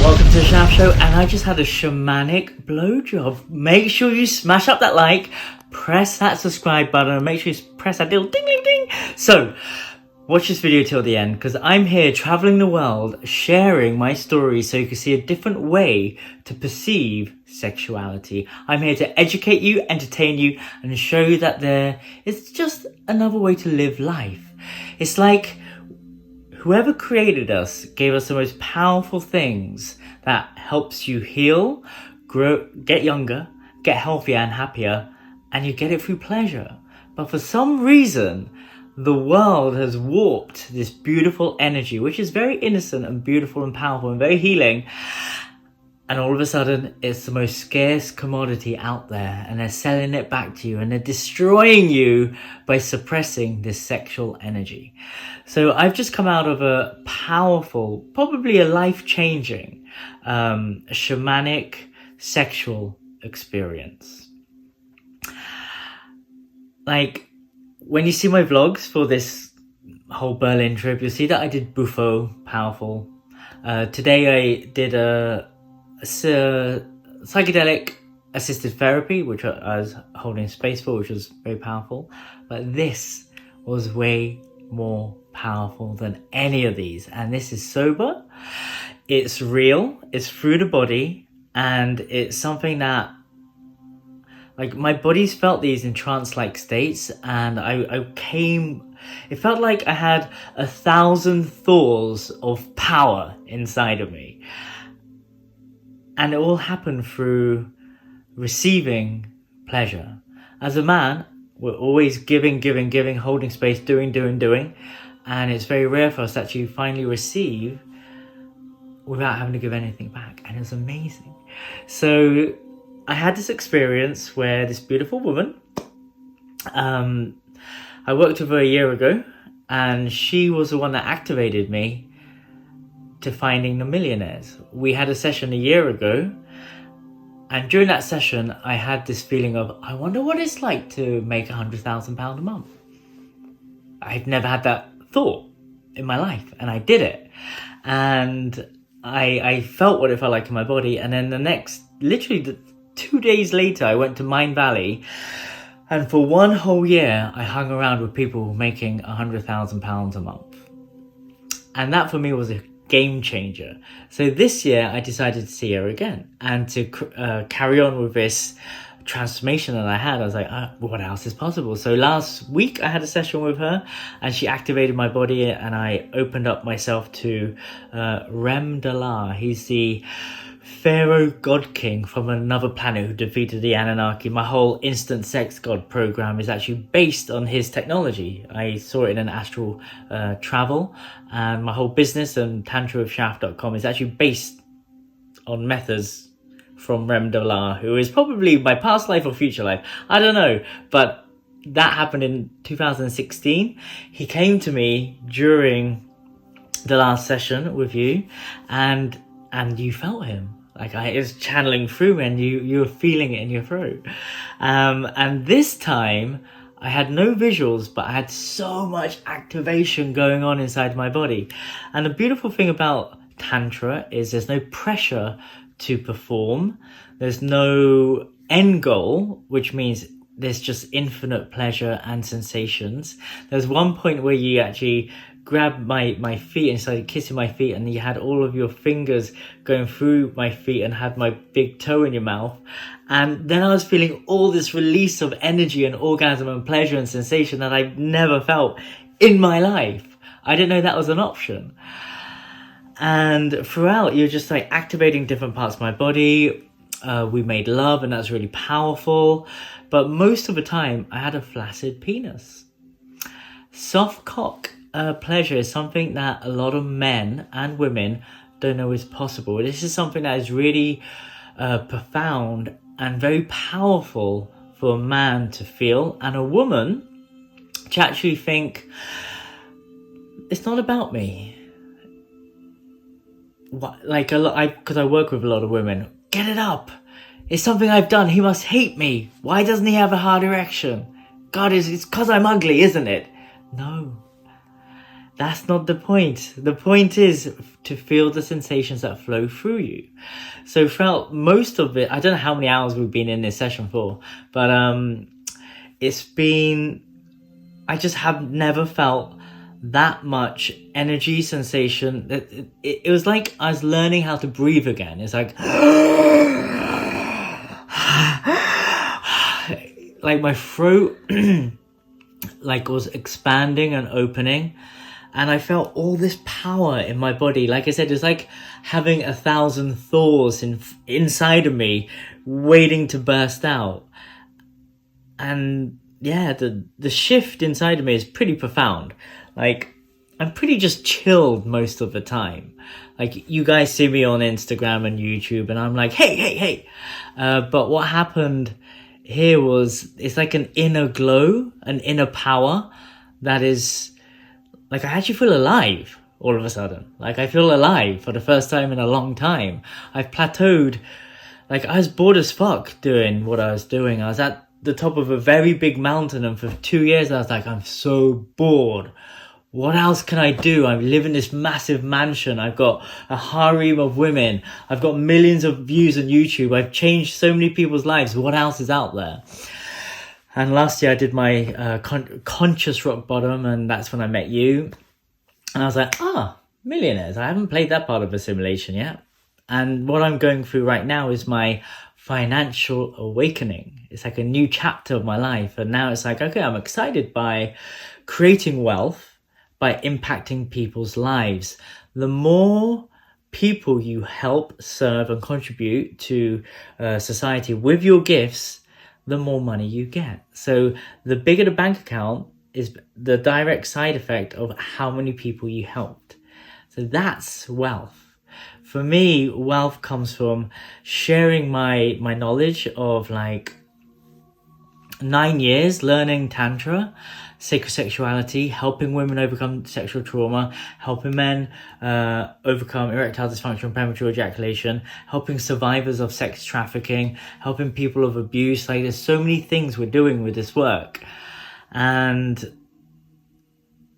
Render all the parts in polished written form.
welcome to the Shaft Show, and I just had a shamanic blowjob. Make sure you smash up that like, press that subscribe button, and make sure you press that little ding ding ding. So, watch this video till the end, because I'm here traveling the world, sharing my story so you can see a different way to perceive sexuality. I'm here to educate you, entertain you, and show you that there is just another way to live life. It's like whoever created us gave us the most powerful things that helps you heal, grow, get younger, get healthier and happier, and you get it through pleasure. But for some reason, the world has warped this beautiful energy, which is very innocent and beautiful and powerful and very healing. And all of a sudden, it's the most scarce commodity out there, and they're selling it back to you, and they're destroying you by suppressing this sexual energy. So I've just come out of a powerful, probably a life-changing, shamanic sexual experience. Like, when you see my vlogs for this whole Berlin trip, you'll see that I did Bufo, powerful. Today I did a psychedelic assisted therapy, which I was holding space for, which was very powerful. But this was way more powerful than any of these. And this is sober, it's real, it's through the body, and it's something that, like, my body's felt these in trance-like states, and it felt like I had 1,000 Thors of power inside of me. And it all happened through receiving pleasure. As a man, we're always giving, holding space, doing. And it's very rare for us to actually finally receive without having to give anything back. And it's amazing. So I had this experience where this beautiful woman, I worked with her a year ago, and she was the one that activated me to finding the millionaires. We had a session a year ago, and during that session I had this feeling of, I wonder what it's like to make £100,000 a month. I'd never had that thought in my life, and I did it, and I felt what it felt like in my body. And then literally 2 days later, I went to Mind Valley, and for one whole year I hung around with people making £100,000 a month, and that for me was a game changer. So this year I decided to see her again and to carry on with this transformation that I had. I was like, what else is possible? So last week I had a session with her, and she activated my body, and I opened up myself to Rem Dalar. He's the Pharaoh God King from another planet who defeated the Anunnaki. My whole instant sex god program is actually based on his technology. I saw it in an astral travel, and my whole business and tantraofshaft.com is actually based on methods from Rem Dalar, who is probably my past life or future life. I don't know, but that happened in 2016. He came to me during the last session with you, and you felt him. Like, it was channeling through me, and you were feeling it in your throat. And this time, I had no visuals, but I had so much activation going on inside my body. And the beautiful thing about Tantra is there's no pressure to perform. There's no end goal, which means there's just infinite pleasure and sensations. There's one point where you actually grabbed my feet and started kissing my feet, and you had all of your fingers going through my feet and had my big toe in your mouth. And then I was feeling all this release of energy and orgasm and pleasure and sensation that I've never felt in my life. I didn't know that was an option. And throughout, you're just like activating different parts of my body. We made love, and that's really powerful. But most of the time, I had a flaccid penis. Soft cock pleasure is something that a lot of men and women don't know is possible. This is something that is really profound and very powerful for a man to feel, and a woman to actually think, it's not about me. Like, because I work with a lot of women. Get it up. It's something I've done. He must hate me. Why doesn't he have a hard erection? God, it's because I'm ugly, isn't it? No. That's not the point. The point is to feel the sensations that flow through you. So throughout most of it, I don't know how many hours we've been in this session for, but it's been, I just have never felt that much energy sensation. It was like I was learning how to breathe again. It's like like my throat like was expanding and opening, and I felt all this power in my body. Like I said, it's like having 1,000 Thors inside of me waiting to burst out. And yeah, the shift inside of me is pretty profound. Like, I'm pretty just chilled most of the time. Like, you guys see me on Instagram and YouTube, and I'm like, hey. But what happened here was, it's like an inner glow, an inner power that is, like, I actually feel alive all of a sudden. Like, I feel alive for the first time in a long time. I've plateaued. Like, I was bored as fuck doing what I was doing. I was at the top of a very big mountain, and for 2 years I was like, I'm so bored. What else can I do? I live in this massive mansion. I've got a harem of women. I've got millions of views on YouTube. I've changed so many people's lives. What else is out there? And last year I did my conscious rock bottom, and that's when I met you. And I was like, millionaires. I haven't played that part of the simulation yet. And what I'm going through right now is my financial awakening. It's like a new chapter of my life. And now it's like, okay, I'm excited by creating wealth, by impacting people's lives. The more people you help, serve, and contribute to society with your gifts, the more money you get. So the bigger the bank account is the direct side effect of how many people you helped. So that's wealth. For me, wealth comes from sharing my knowledge of like 9 years learning Tantra, sacred sexuality, helping women overcome sexual trauma, helping men overcome erectile dysfunction, premature ejaculation, helping survivors of sex trafficking, helping people of abuse. Like, there's so many things we're doing with this work. And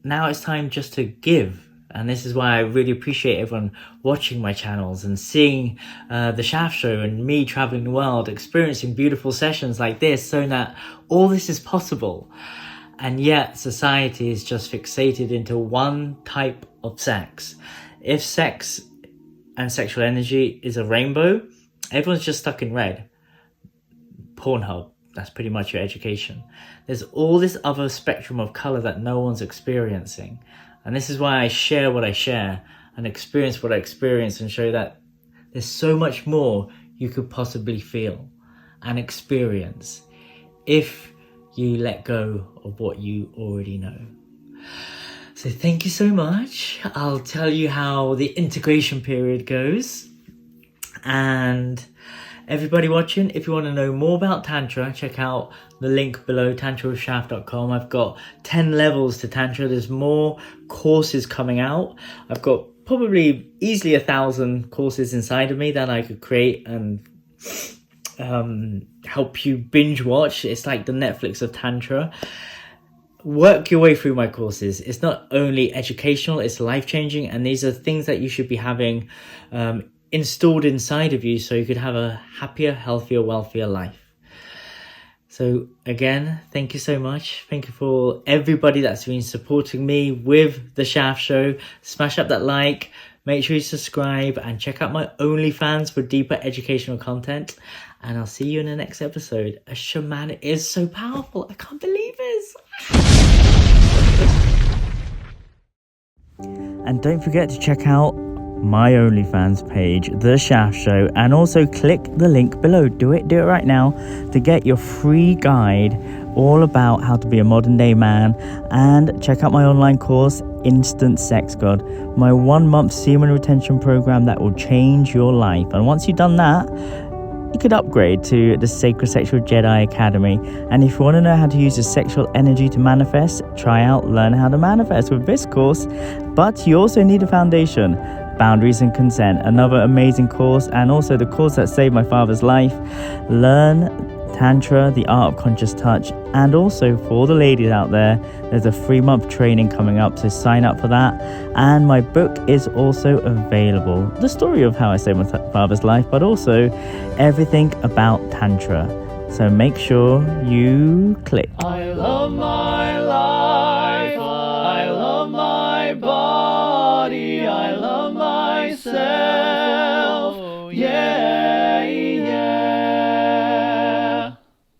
now it's time just to give. And this is why I really appreciate everyone watching my channels and seeing the Shaft Show and me traveling the world, experiencing beautiful sessions like this, so that all this is possible. And yet society is just fixated into one type of sex. If sex and sexual energy is a rainbow, everyone's just stuck in red. Pornhub, that's pretty much your education. There's all this other spectrum of color that no one's experiencing. And this is why I share what I share and experience what I experience, and show that there's so much more you could possibly feel and experience if you let go of what you already know. So thank you so much. I'll tell you how the integration period goes. And everybody watching, if you want to know more about Tantra, check out the link below, tantrawithshaft.com. I've got 10 levels to Tantra. There's more courses coming out. I've got probably easily 1,000 courses inside of me that I could create and help you binge watch. It's like the Netflix of Tantra. Work your way through my courses. It's not only educational, it's life-changing, and these are things that you should be having installed inside of you so you could have a happier, healthier, wealthier life. So again, thank you so much. Thank you for everybody that's been supporting me with the Shaft Show. Smash up that like, make sure you subscribe, and check out my OnlyFans for deeper educational content. And I'll see you in the next episode. A shaman is so powerful. I can't believe this. And don't forget to check out my OnlyFans page, The Shaft Show, and also click the link below. Do it right now to get your free guide all about how to be a modern day man, and check out my online course, Instant Sex God, my 1-month semen retention program that will change your life. And once you've done that, you could upgrade to the Sacred Sexual Jedi Academy. And if you want to know how to use the sexual energy to manifest, try out Learn How to Manifest with this course. But you also need a foundation, Boundaries and Consent, another amazing course, and also the course that saved my father's life, Learn Tantra, the art of conscious touch. And also for the ladies out there, there's a 3-month training coming up, so sign up for that. And my book is also available. The story of how I saved my father's life, but also everything about Tantra. So make sure you click. I love my life.